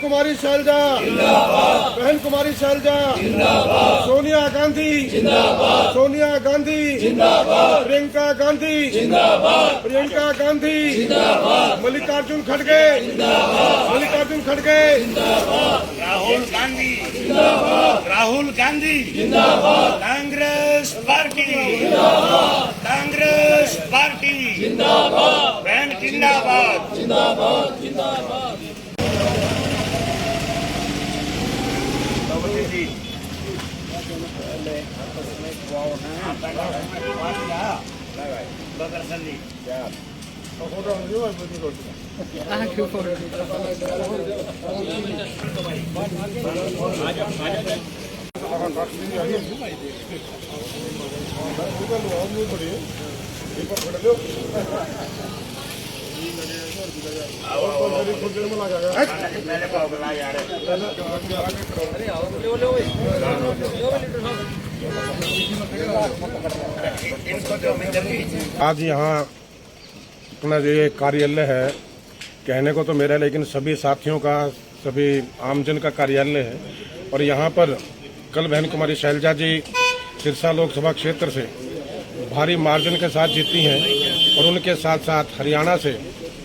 कुमारी शैलजा जिंदाबाद, बहन कुमारी शैलजा जिंदाबाद, सोनिया गांधी जिंदाबाद, सोनिया गांधी जिंदाबाद, प्रियंका गांधी जिंदाबाद, प्रियंका गांधी जिंदाबाद, मल्लिकार्जुन खड़गे जिंदाबाद, मल्लिकार्जुन खड़गे जिंदाबाद, राहुल गांधी जिंदाबाद, राहुल गांधी जिंदाबाद, कांग्रेस पार्टी जिंदाबाद, कांग्रेस पार्टी जिंदाबाद, बहन जिंदाबाद जिंदाबाद जिंदाबाद। आज यहाँ अपना जो ये कार्यालय है, कहने को तो मेरा, लेकिन सभी साथियों का, सभी आमजन का कार्यालय है। और यहाँ पर कल बहन कुमारी शैलजा जी सिरसा लोकसभा क्षेत्र से भारी मार्जिन के साथ जीती हैं और उनके साथ साथ हरियाणा से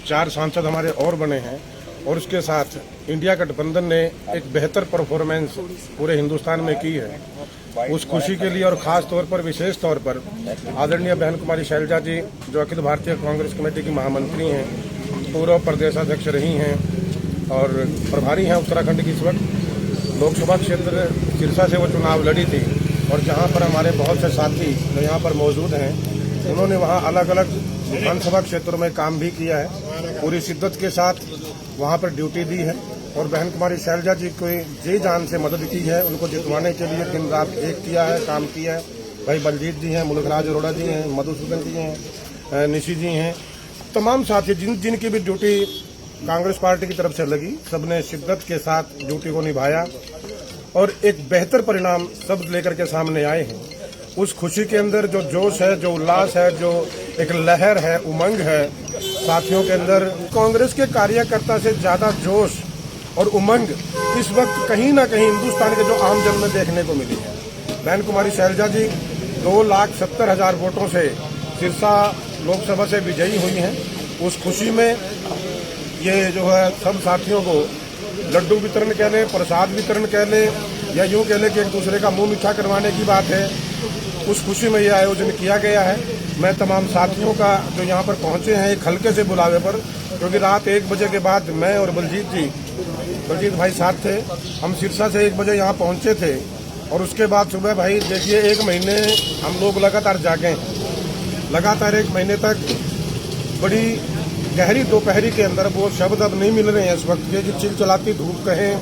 4 सांसद हमारे और बने हैं। और उसके साथ इंडिया गठबंधन ने एक बेहतर परफॉर्मेंस पूरे हिंदुस्तान में की है। उस खुशी के लिए और खास तौर पर, विशेष तौर पर आदरणीय बहन कुमारी शैलजा जी, जो अखिल भारतीय कांग्रेस कमेटी की महामंत्री हैं, पूर्व प्रदेशाध्यक्ष रही हैं और प्रभारी हैं उत्तराखंड की इस वक्त, लोकसभा क्षेत्र सिरसा से वो चुनाव लड़ी थी। और जहाँ पर हमारे बहुत से साथी जो यहाँ पर मौजूद हैं, उन्होंने वहाँ अलग अलग विधानसभा क्षेत्रों में काम भी किया है, पूरी शिद्दत के साथ वहाँ पर ड्यूटी दी है। और बहन कुमारी शैलजा जी को जी जान से मदद की है, उनको जितवाने के लिए दिन रात एक किया है, काम किया है। भाई बलजीत जी हैं, मुल्कराज अरोड़ा जी हैं, मधुसूदन जी हैं, निशी जी हैं, तमाम साथी जिनकी भी ड्यूटी कांग्रेस पार्टी की तरफ से लगी, सबने शिद्दत के साथ ड्यूटी को निभाया और एक बेहतर परिणाम सब लेकर के सामने आए हैं। उस खुशी के अंदर जो जोश है, जो उल्लास है, जो एक लहर है, उमंग है साथियों के अंदर, कांग्रेस के कार्यकर्ता से ज्यादा जोश और उमंग इस वक्त कहीं ना कहीं हिंदुस्तान के जो आमजन में देखने को मिली है। बहन कुमारी शैलजा जी 2,70,000 वोटों से सिरसा लोकसभा से विजयी हुई हैं। उस खुशी में ये जो है सब साथियों को लड्डू वितरण कह लें, प्रसाद वितरण कह लें, या यूं कह लें कि एक दूसरे का मुंह मीठा करवाने की बात है, उस खुशी में ये आयोजन किया गया है। मैं तमाम साथियों का जो यहाँ पर पहुंचे हैं एक हल्के से बुलावे पर, क्योंकि रात 1 बजे के बाद मैं और बलजीत भाई साथ थे, हम सिरसा से 1 बजे यहाँ पहुंचे थे। और उसके बाद सुबह भाई देखिए 1 महीने हम लोग लगातार जागे, लगातार 1 महीने तक बड़ी गहरी दोपहरी के अंदर, वो शब्द अब नहीं मिल रहे हैं इस वक्त के, कि चिलचिलाती धूप कहें,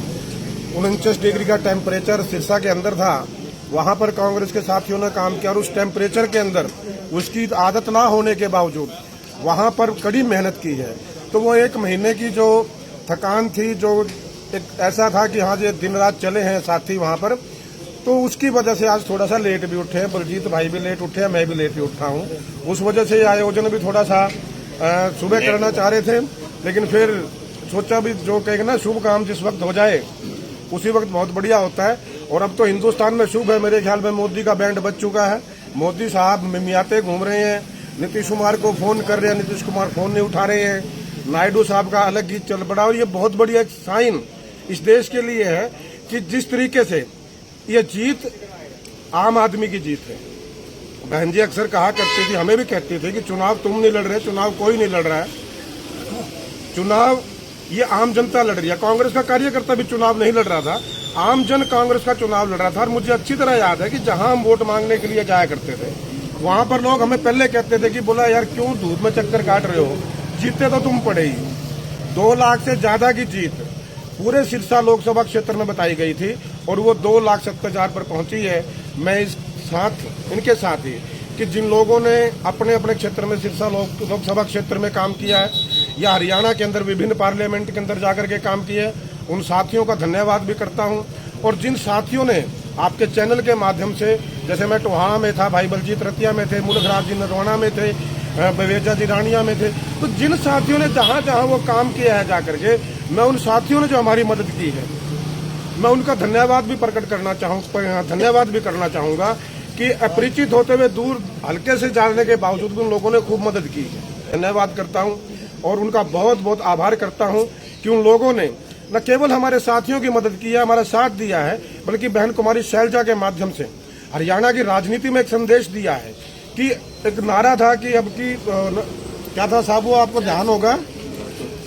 49 डिग्री का टेम्परेचर सिरसा के अंदर था। वहां पर कांग्रेस के साथियों ने काम किया और उस टेम्परेचर के अंदर, उसकी आदत ना होने के बावजूद वहां पर कड़ी मेहनत की है। तो वो 1 महीने की जो थकान थी, जो एक ऐसा था कि हाँ ये दिन रात चले हैं साथी वहां पर, तो उसकी वजह से आज थोड़ा सा लेट भी उठे हैं। बलजीत भाई भी लेट उठे हैं, मैं भी लेट ही उठा हूँ। उस वजह से आयोजन भी थोड़ा सा सुबह करना चाह रहे थे, लेकिन फिर सोचा भी जो कहेगा ना, शुभ काम जिस वक्त हो जाए उसी वक्त बहुत बढ़िया होता है। और अब तो हिंदुस्तान में शुभ है, मेरे ख्याल में मोदी का बैंड बज चुका है। मोदी साहब मियाते घूम रहे हैं, नीतीश कुमार को फोन कर रहे हैं, नीतीश कुमार फोन नहीं उठा रहे हैं, नायडू साहब का अलग गीत चल पड़ा। और ये बहुत बढ़िया एक साइन इस देश के लिए है कि जिस तरीके से ये जीत आम आदमी की जीत है। बहन जी अक्सर कहा करती थी, हमें भी कहती थी कि चुनाव तुम नहीं लड़ रहे, चुनाव कोई नहीं लड़ रहा है, चुनाव ये आम जनता लड़ रही है। कांग्रेस का कार्यकर्ता भी चुनाव नहीं लड़ रहा था, आम जन कांग्रेस का चुनाव लड़ रहा था। और मुझे अच्छी तरह याद है कि जहां हम वोट मांगने के लिए जाया करते थे, वहां पर लोग हमें पहले कहते थे कि बोला यार क्यों धूप में चक्कर काट रहे हो, जीते तो तुम पड़े ही। 2 लाख से ज्यादा की जीत पूरे सिरसा लोकसभा क्षेत्र में बताई गई थी और वो 2,70,000 पर पहुंची है। मैं इस साथ इनके साथ ही कि जिन लोगों ने अपने अपने क्षेत्र में सिरसा लोकसभा क्षेत्र में काम किया है या हरियाणा के अंदर विभिन्न पार्लियामेंट के अंदर जाकर के काम किया है, उन साथियों का धन्यवाद भी करता हूं। और जिन साथियों ने आपके चैनल के माध्यम से, जैसे मैं टोहाना में था, भाई बलजीत रतिया में थे, मुल्कराज जी नरवाना में थे, बवेजा जी रानिया में थे, तो जिन साथियों ने जहां जहां वो काम किया है जाकर के, मैं उन साथियों ने जो हमारी मदद की है, मैं उनका धन्यवाद भी करना चाहूँगा कि अपरिचित होते हुए दूर हल्के से जाने के बावजूद भी उन लोगों ने खूब मदद की है। धन्यवाद करता हूँ और उनका बहुत बहुत आभार करता हूँ कि उन लोगों ने न केवल हमारे साथियों की मदद की है, हमारा साथ दिया है, बल्कि बहन कुमारी शैलजा के माध्यम से हरियाणा की राजनीति में एक संदेश दिया है कि एक नारा था कि अब की क्या था साहब, वो आपको ध्यान होगा,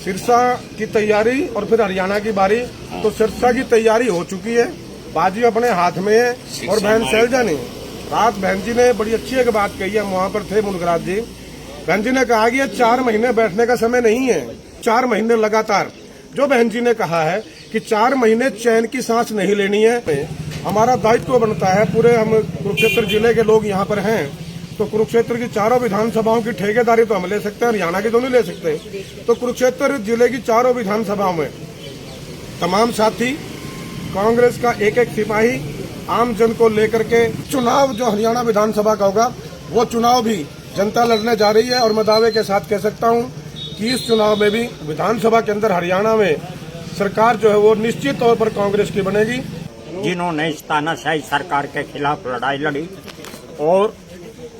सिरसा की तैयारी और फिर हरियाणा की बारी। तो सिरसा की तैयारी हो चुकी है, बाजी अपने हाथ में है और बहन शैलजा ने रात बहन जी ने बड़ी अच्छी एक बात कही है, हम वहाँ पर थे मुनगराज जी। बहन जी ने कहा कि ये 4 महीने बैठने का समय नहीं है, 4 महीने लगातार, जो बहन जी ने कहा है कि 4 महीने चैन की सांस नहीं लेनी है। हमारा दायित्व बनता है, पूरे हम कुरुक्षेत्र जिले के लोग यहाँ पर हैं, तो कुरुक्षेत्र की चारों विधानसभाओं की ठेकेदारी तो हम ले सकते हैं, हरियाणा की तो नहीं ले सकते। तो कुरुक्षेत्र जिले की चारों विधानसभाओं में तमाम साथी, कांग्रेस का एक एक सिपाही, आम जन को लेकर के चुनाव जो हरियाणा विधानसभा का होगा वो चुनाव भी जनता लड़ने जा रही है। और मैं दावे के साथ कह सकता हूं कि इस चुनाव में भी विधानसभा के अंदर हरियाणा में सरकार जो है वो निश्चित तौर पर कांग्रेस की बनेगी। जिन्होंने इस तानाशाही सरकार के खिलाफ लड़ाई लड़ी और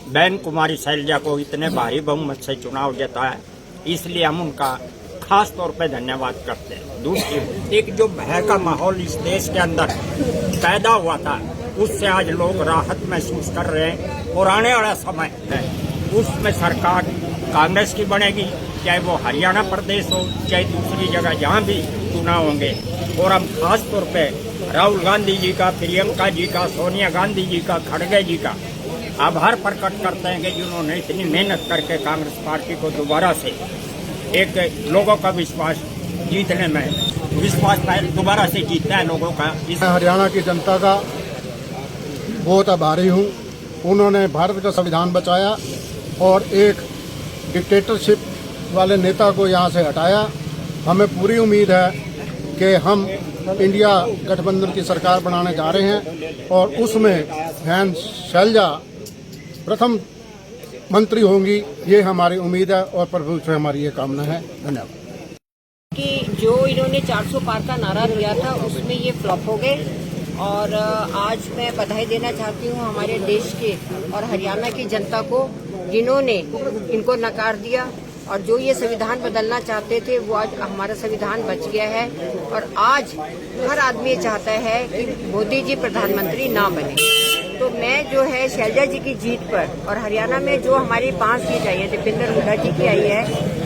बहन कुमारी शैलजा को इतने भारी बहुमत से चुनाव जिताया, इसलिए हम उनका खास तौर पे धन्यवाद करते हैं। दूसरी, एक जो भय का माहौल इस देश के अंदर पैदा हुआ था, उससे आज लोग राहत महसूस कर रहे हैं और आने वाला समय है उसमें सरकार कांग्रेस की बनेगी, चाहे वो हरियाणा प्रदेश हो चाहे दूसरी जगह जहाँ भी चुनाव होंगे। और हम खास तौर पे राहुल गांधी जी का, प्रियंका जी का, सोनिया गांधी जी का, खड़गे जी का आभार प्रकट करते हैं कि जिन्होंने इतनी मेहनत करके कांग्रेस पार्टी को दोबारा से एक लोगों का विश्वास जीतने में दोबारा से जीतना है लोगों का। मैं हरियाणा की जनता का बहुत आभारी हूँ। उन्होंने भारत का संविधान बचाया और एक डिक्टेटरशिप वाले नेता को यहाँ से हटाया। हमें पूरी उम्मीद है कि हम इंडिया गठबंधन की सरकार बनाने जा रहे हैं और उसमें बहन शैलजा प्रथम मंत्री होंगी, ये हमारी उम्मीद है और प्रभु से हमारी ये कामना है। धन्यवाद। कि जो इन्होंने 400 पार का नारा दिया था उसमें ये फ्लॉप हो गए और आज मैं बधाई देना चाहती हूँ हमारे देश के और हरियाणा की जनता को, जिन्होंने इनको नकार दिया और जो ये संविधान बदलना चाहते थे वो आज हमारा संविधान बच गया है। और आज हर आदमी चाहता है कि मोदी जी प्रधानमंत्री ना बने। तो मैं जो है शैलजा जी की जीत पर और हरियाणा में जो हमारी 5 सीट आई है, दीपेंद्र हुड्डा जी की आई है,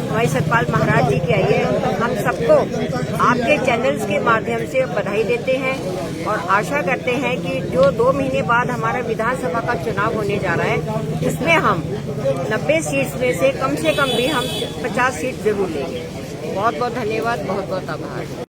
हमारी सतपाल महाराज जी की आई है, हम सबको आपके चैनल्स के माध्यम से बधाई देते हैं और आशा करते हैं कि जो 2 महीने बाद हमारा विधानसभा का चुनाव होने जा रहा है उसमें हम 90 सीट में से कम भी हम 50 सीट जरूर लेंगे। बहुत बहुत धन्यवाद, बहुत बहुत आभार।